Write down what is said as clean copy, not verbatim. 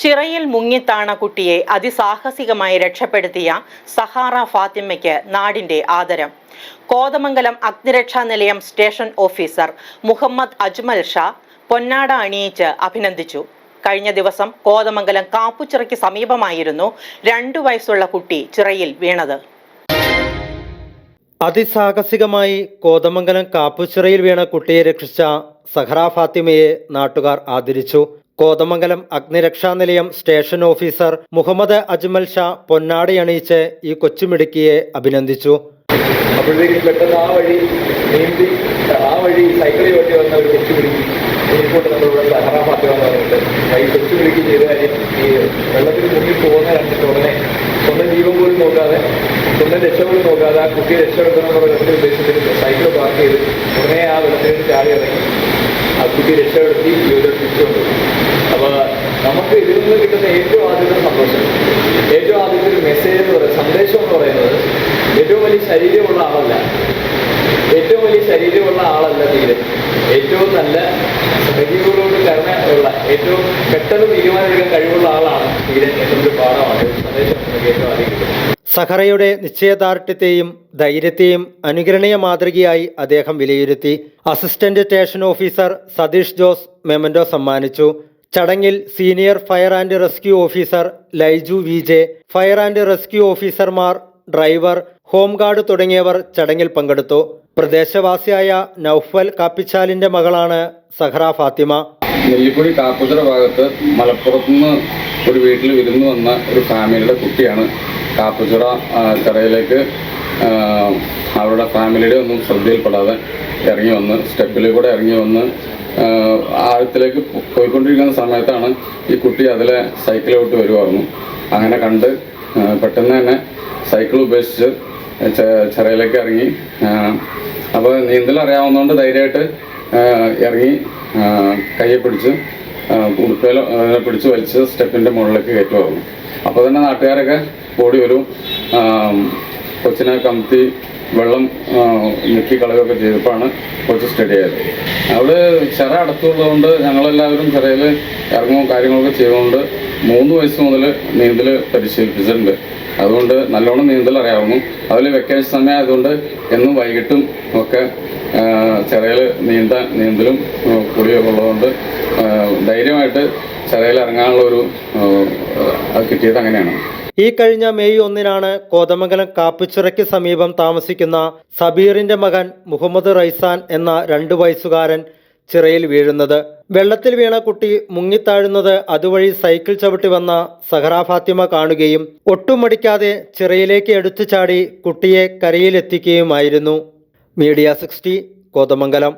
ചിറയിൽ മുങ്ങിത്താണ കുട്ടിയെ അതിസാഹസികമായി രക്ഷപ്പെടുത്തിയ സഹാറ ഫാത്തിമയ്ക്ക് നാടിന്റെ ആദരം. കോതമംഗലം അഗ്നിരക്ഷാ നിലയം സ്റ്റേഷൻ ഓഫീസർ മുഹമ്മദ് അജ്മൽ ഷാ പൊന്നാട അണിയിച്ച് അഭിനന്ദിച്ചു. കഴിഞ്ഞ ദിവസം കോതമംഗലം കാപ്പുച്ചിറയ്ക്ക് സമീപമായിരുന്നു 2 വയസ്സുള്ള കുട്ടി ചിറയിൽ വീണത്. അതിസാഹസികമായി കോതമംഗലം കാപ്പുച്ചിറയിൽ വീണ കുട്ടിയെ രക്ഷിച്ച സഹറ ഫാത്തിമയെ നാട്ടുകാർ ആദരിച്ചു. കോതമംഗലം അഗ്നിരക്ഷാ നിലയം സ്റ്റേഷൻ ഓഫീസർ മുഹമ്മദ് അജ്മൽ ഷാ പൊന്നാടയണിയിച്ച് ഈ കൊച്ചുമിടുക്കിയെ അഭിനന്ദിച്ചു. അപ്പോഴത്തേക്കും പെട്ടെന്ന് ആ വഴി സൈക്കിളിൽ ഓട്ടി വന്ന ഒരു കൊച്ചുമിടുക്കി ഇനിയിപ്പോട്ട് നമ്മളിവിടെ സഹറ ഫാത്തിമ എന്ന് പറഞ്ഞിട്ട് ഈ കൊച്ചുമിടുക്കി ചെയ്ത കാര്യം ഈ വെള്ളത്തിൽ മുങ്ങി പോകുന്ന കണ്ടിട്ട് ഉടനെ സ്വന്തം ജീവൻ പോലും നോക്കാതെ സ്വന്തം രക്ഷ പോലും നോക്കാതെ ആ കുട്ടിയെ രക്ഷപ്പെടുത്തണമെന്നുള്ള ഒറ്റ ഉദ്ദേശത്തിൽ സൈക്കിൾ പാർക്ക് ചെയ്ത് ഉടനെ ആ വെള്ളത്തിലേക്ക് ചാടി ഇറങ്ങി ആ കുട്ടിയെ രക്ഷപ്പെടുത്തി ജീവിതം തിരിച്ചുകൊണ്ട്. അപ്പോൾ നമുക്ക് ഇതിൽ നിന്ന് കിട്ടുന്ന ഏറ്റവും ആദ്യത്തെ സന്തോഷം, ഏറ്റവും ആദ്യത്തെ ഒരു മെസ്സേജ് എന്ന് പറയുന്നത്, സന്ദേശം എന്ന് പറയുന്നത്, ഏറ്റവും വലിയ ശരീരമുള്ള ആളല്ല തീരെ, ഏറ്റവും നല്ല സഹജീവികളോട് കരുണ ഉള്ള, ഏറ്റവും പെട്ടെന്ന് തീരുമാനമെടുക്കാൻ കഴിവുള്ള ആളാണ് തീരെ എന്നൊരു പാഠമാണ് സന്ദേശം നമുക്ക് ഏറ്റവും ആദ്യം കിട്ടുന്നത്. സഹറയുടെ നിശ്ചയദാർഢ്യത്തെയും ധൈര്യത്തെയും അനുകരണീയ മാതൃകയായി അദ്ദേഹം വിലയിരുത്തി. Assistant station officer Satheesh Jose memento സമ്മാനിച്ചു. ചടങ്ങിൽ senior fire and rescue officer Laiju V J, fire and rescue ഓഫീസർമാർ, ഡ്രൈവർ, ഹോംഗാർഡ് തുടങ്ങിയവർ ചടങ്ങിൽ പങ്കെടുത്തു. പ്രദേശവാസിയായ നൗഫൽ കാപ്പിച്ചാലിന്റെ മകളാണ് സഹറ ഫാത്തിമ. നെല്ലിക്കുഴി കാപ്പുച്ചിറ ഭാഗത്ത് മലപ്പുറത്തുനിന്ന് ഒരു വീട്ടിൽ വിരുന്ന് വന്ന ഒരു ഫാമിലിയുടെ കുട്ടിയാണ് കാപ്പുച്ചിറ ചിറയിലേക്ക് അവരുടെ ഫാമിലിയുടെ ഒന്നും ശ്രദ്ധയിൽപ്പെടാതെ ഇറങ്ങി വന്ന് സ്റ്റെപ്പിൽ ഇറങ്ങി വന്ന് ആഴത്തിലേക്ക് പോയിക്കൊണ്ടിരിക്കുന്ന സമയത്താണ് ഈ കുട്ടി അതിലെ സൈക്കിളിലോട്ട് വരുമായിരുന്നു. അങ്ങനെ കണ്ട് പെട്ടെന്ന് തന്നെ സൈക്കിൾ ഉപേക്ഷിച്ച് ചിറയിലേക്ക് ഇറങ്ങി. അപ്പോൾ നീന്തൽ അറിയാവുന്നതുകൊണ്ട് ധൈര്യമായിട്ട് ഇറങ്ങി കയ്യെ പിടിച്ച് ഉടുപ്പയിൽ പിടിച്ച് വലിച്ച് സ്റ്റെപ്പിൻ്റെ മുകളിലേക്ക് കയറ്റുമായിരുന്നു. അപ്പോൾ തന്നെ നാട്ടുകാരൊക്കെ ഓടി വരും. കൊച്ചിനെ കമത്തി വെള്ളം ഞെക്കിക്കളയുകയൊക്കെ ചെയ്തപ്പോഴാണ് കൊച്ച് സ്റ്റഡി ആയത്. അവിടെ ചിറ അടുത്തുള്ളതുകൊണ്ട് ഞങ്ങളെല്ലാവരും ചിറയിൽ ഇറങ്ങും കാര്യങ്ങളൊക്കെ ചെയ്തുകൊണ്ട് 3 വയസ്സ് മുതൽ നീന്തൽ പരിശീലിപ്പിച്ചിട്ടുണ്ട്. അതുകൊണ്ട് നല്ലോണം നീന്തൽ അറിയാവുന്നു. അതിൽ വെക്കേഷൻ സമയം ആയതുകൊണ്ട് എന്നും വൈകിട്ടും ഒക്കെ ചിറയിൽ നീന്തലും കുളിയൊക്കെ ഉള്ളതുകൊണ്ട് ധൈര്യമായിട്ട് ചിറയിൽ ഇറങ്ങാനുള്ളൊരു കിട്ടിയത് അങ്ങനെയാണ്. ഈ കഴിഞ്ഞ മെയ് 1 കോതമംഗലം കാപ്പുച്ചിറയ്ക്ക് സമീപം താമസിക്കുന്ന സബീറിന്റെ മകൻ മുഹമ്മദ് റൈസാൻ എന്ന 2 വയസ്സുകാരൻ ചിറയിൽ വീഴുന്നത്. വെള്ളത്തിൽ വീണ കുട്ടി മുങ്ങിത്താഴുന്നത് അതുവഴി സൈക്കിൾ ചവിട്ടി വന്ന സഹറ ഫാത്തിമ കാണുകയും ഒട്ടും മടിക്കാതെ ചിറയിലേക്ക് എടുത്തു ചാടി കുട്ടിയെ കരയിലെത്തിക്കുകയുമായിരുന്നു. മീഡിയ 60 കോതമംഗലം.